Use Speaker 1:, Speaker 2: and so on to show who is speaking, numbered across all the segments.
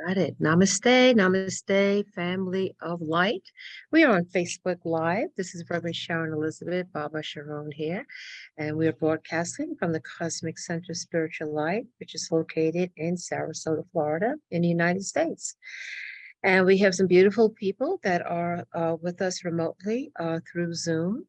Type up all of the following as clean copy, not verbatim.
Speaker 1: Got it. Namaste, namaste, family of light. We are on Facebook Live. This is Reverend Sharon Elizabeth, Baba Sharon here, and we are broadcasting from the Cosmic Center of Spiritual Light, which is located in Sarasota, Florida, in the United States. And we have some beautiful people that are with us remotely through Zoom.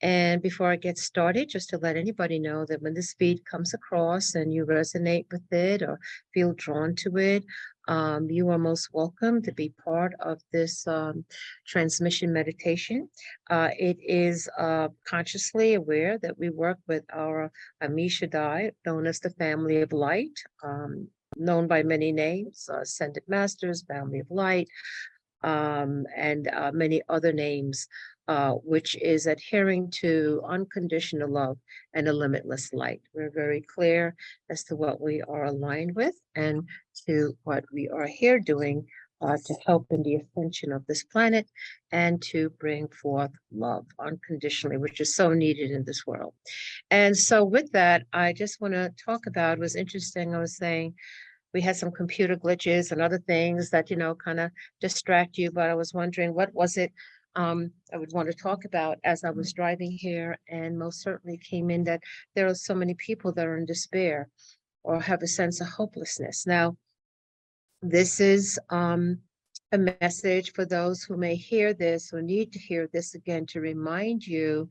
Speaker 1: And before I get started, just to let anybody know that when this feed comes across and you resonate with it or feel drawn to it, you are most welcome to be part of this transmission meditation. It is consciously aware that we work with our Amishadai, known as the Family of Light, known by many names, Ascended Masters, Family of Light, and many other names, which is adhering to unconditional love and a limitless light. We're very clear as to what we are aligned with and to what we are here doing to help in the ascension of this planet and to bring forth love unconditionally, which is so needed in this world. And so with that, I just want to talk about, it was interesting, I was saying, we had some computer glitches and other things that, kind of distract you. But I was wondering, what was it I would want to talk about as I was driving here? And most certainly came in that there are so many people that are in despair or have a sense of hopelessness. Now, this is a message for those who may hear this or need to hear this again to remind you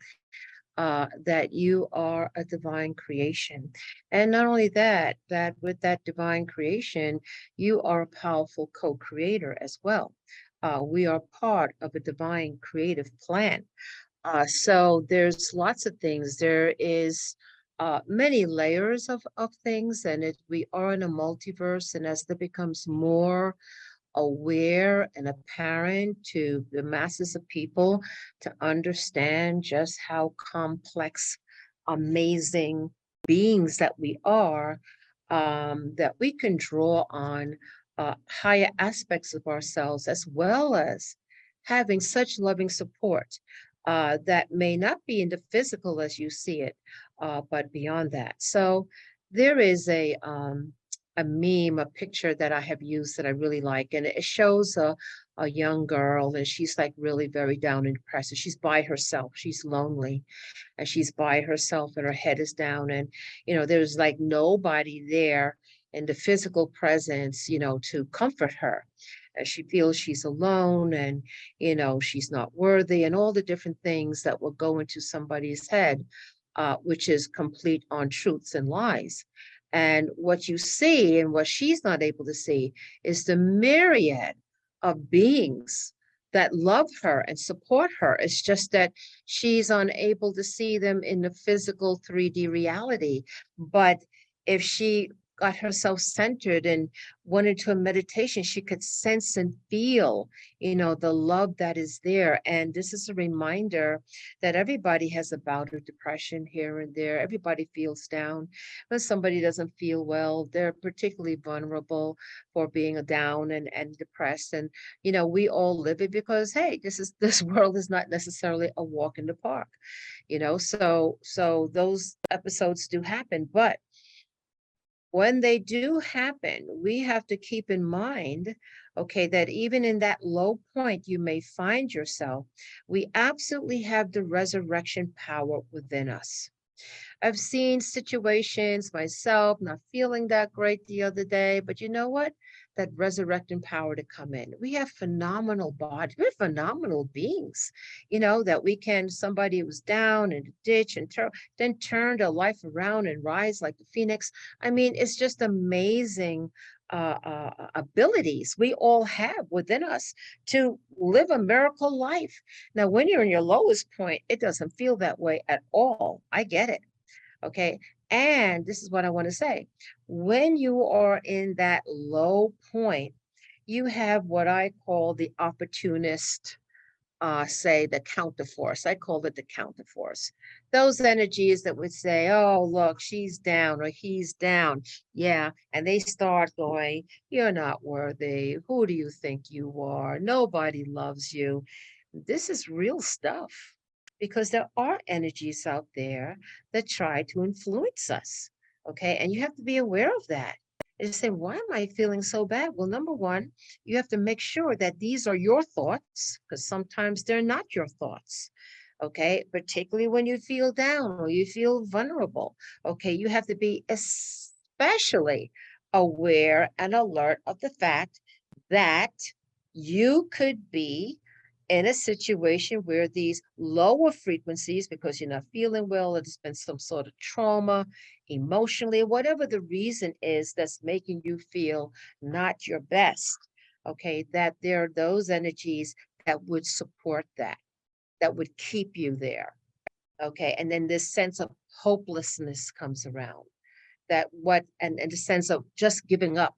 Speaker 1: that you are a divine creation. And not only that, that with that divine creation, you are a powerful co-creator as well. We are part of a divine creative plan. So there's lots of things. There is many layers of things, and we are in a multiverse. And as there becomes more aware and apparent to the masses of people to understand just how complex, amazing beings that we are, that we can draw on higher aspects of ourselves, as well as having such loving support that may not be in the physical as you see it, but beyond that. So there is a meme, a picture that I have used that I really like. And it shows a young girl, and she's like really very down and depressed. And she's by herself. She's lonely, and she's by herself, and her head is down. And, there's like nobody there in the physical presence, to comfort her. And she feels she's alone and, she's not worthy, and all the different things that will go into somebody's head, which is complete untruths and lies. And what you see and what she's not able to see is the myriad of beings that love her and support her. It's just that she's unable to see them in the physical 3D reality. But if she got herself centered and went into a meditation, she could sense and feel, the love that is there. And this is a reminder that everybody has a bout of depression here and there. Everybody feels down. When somebody doesn't feel well, they're particularly vulnerable for being down and depressed. And, we all live it because, hey, this world is not necessarily a walk in the park, so those episodes do happen. But when they do happen, we have to keep in mind, okay, that even in that low point you may find yourself, we absolutely have the resurrection power within us. I've seen situations myself not feeling that great the other day, but you know what? That resurrecting power to come in. We have phenomenal bodies. We're phenomenal beings, that we can, somebody who was down in a ditch and then turn their life around and rise like the phoenix. I mean, it's just amazing abilities we all have within us to live a miracle life. Now, when you're in your lowest point, it doesn't feel that way at all. I get it. Okay. And this is what I want to say. When you are in that low point, you have what I call the opportunist, say the counterforce. I call it the counterforce. Those energies that would say, oh, look, she's down or he's down. Yeah. And they start going, you're not worthy. Who do you think you are? Nobody loves you. This is real stuff, because there are energies out there that try to influence us. Okay. And you have to be aware of that. And you say, why am I feeling so bad? Well, number one, you have to make sure that these are your thoughts, because sometimes they're not your thoughts. Okay, particularly when you feel down or you feel vulnerable. Okay, you have to be especially aware and alert of the fact that you could be in a situation where these lower frequencies, because you're not feeling well, or there's been some sort of trauma emotionally, whatever the reason is that's making you feel not your best, okay, that there are those energies that would support that, that would keep you there. Okay. And then this sense of hopelessness comes around, that and the sense of just giving up.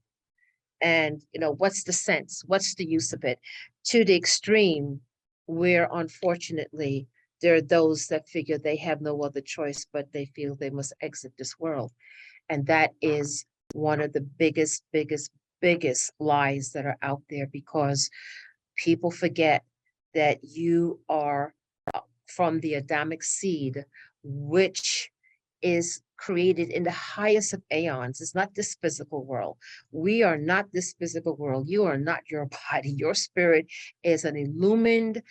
Speaker 1: And, what's the sense? What's the use of it? To the extreme where, unfortunately, there are those that figure they have no other choice, but they feel they must exit this world. And that is one of the biggest lies that are out there, because people forget that you are from the Adamic seed, which is created in the highest of aeons. It's not this physical world. We are not this physical world. You are not your body. Your spirit is an illumined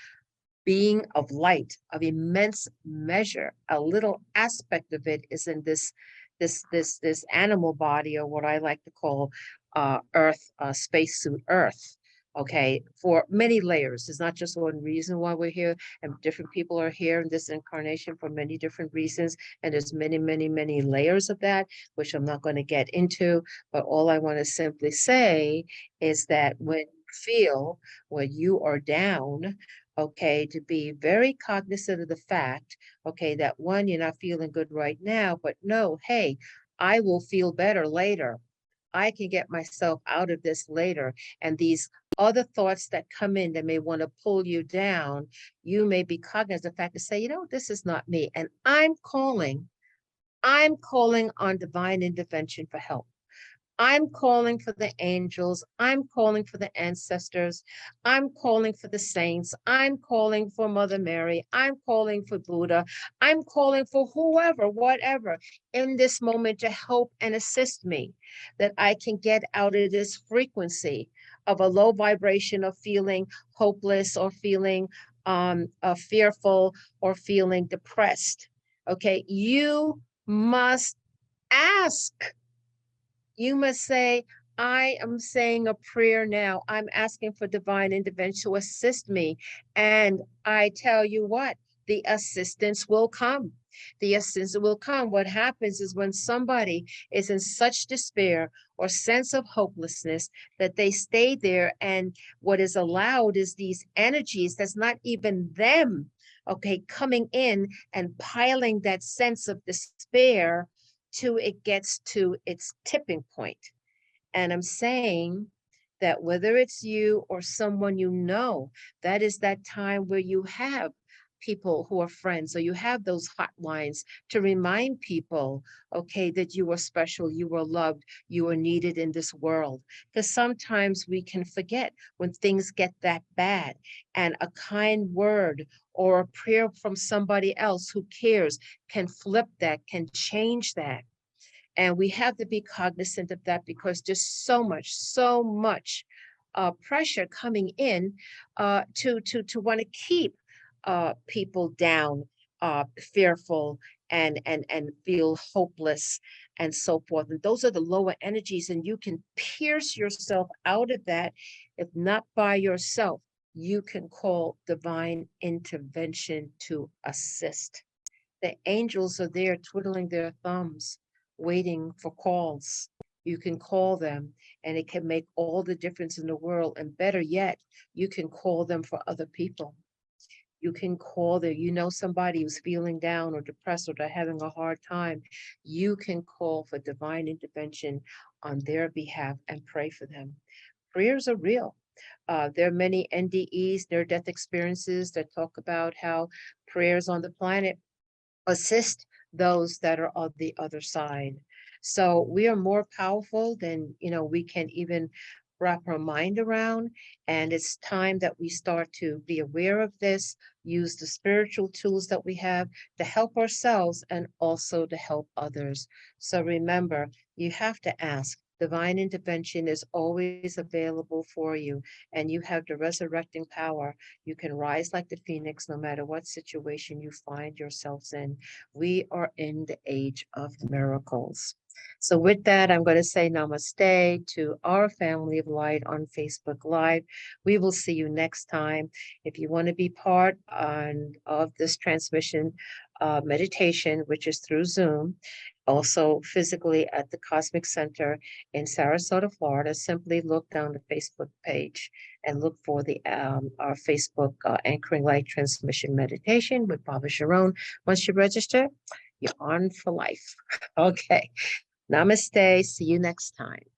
Speaker 1: being of light, of immense measure. A little aspect of it is in this animal body, or what I like to call Earth, spacesuit Earth. Okay, for many layers. There's not just one reason why we're here, and different people are here in this incarnation for many different reasons. And there's many layers of that, which I'm not going to get into. But all I want to simply say is that when you feel, when you are down, okay, to be very cognizant of the fact, okay, that one, you're not feeling good right now, but no, hey, I will feel better later. I can get myself out of this later. And these other thoughts that come in that may want to pull you down, you may be cognizant of the fact to say, this is not me. And I'm calling on divine intervention for help. I'm calling for the angels. I'm calling for the ancestors. I'm calling for the saints. I'm calling for Mother Mary. I'm calling for Buddha. I'm calling for whoever, whatever, in this moment to help and assist me, that I can get out of this frequency of a low vibration of feeling hopeless, or feeling fearful, or feeling depressed. Okay, you must ask. You must say, I am saying a prayer now. I'm asking for divine intervention to assist me. And I tell you what, the assistance will come. The assistance will come. What happens is when somebody is in such despair or sense of hopelessness that they stay there, and what is allowed is these energies that's not even them, okay, coming in and piling that sense of despair till it gets to its tipping point. And I'm saying that whether it's you or someone that is that time where you have people who are friends, or you have those hotlines to remind people, okay, that you are special, you are loved, you are needed in this world. Because sometimes we can forget when things get that bad, and a kind word or a prayer from somebody else who cares can flip that, can change that. And we have to be cognizant of that, because there's so much pressure coming in to want to keep people down, fearful, and feel hopeless, and so forth. And those are the lower energies, and you can pierce yourself out of that. If not by yourself, you can call divine intervention to assist. The angels are there twiddling their thumbs, waiting for calls. You can call them, and it can make all the difference in the world. And better yet, you can call them for other people. You can call them, somebody who's feeling down or depressed, or they're having a hard time. You can call for divine intervention on their behalf and pray for them. Prayers are real. There are many NDEs, near-death experiences, that talk about how prayers on the planet assist those that are on the other side. So we are more powerful than, we can even wrap our mind around. And it's time that we start to be aware of this, use the spiritual tools that we have to help ourselves and also to help others. So remember, you have to ask, Divine intervention is always available for you, and you have the resurrecting power. You can rise like the phoenix no matter what situation you find yourselves in. We are in the age of miracles. So, with that, I'm going to say namaste to our family of light on Facebook Live. We will see you next time. If you want to be part of this transmission meditation, which is through Zoom, also physically at the Cosmic Center in Sarasota, Florida, simply look down the Facebook page and look for the our Facebook Anchoring Light Transmission Meditation with Baba Sharon. Once you register, you're on for life. Okay. Namaste. See you next time.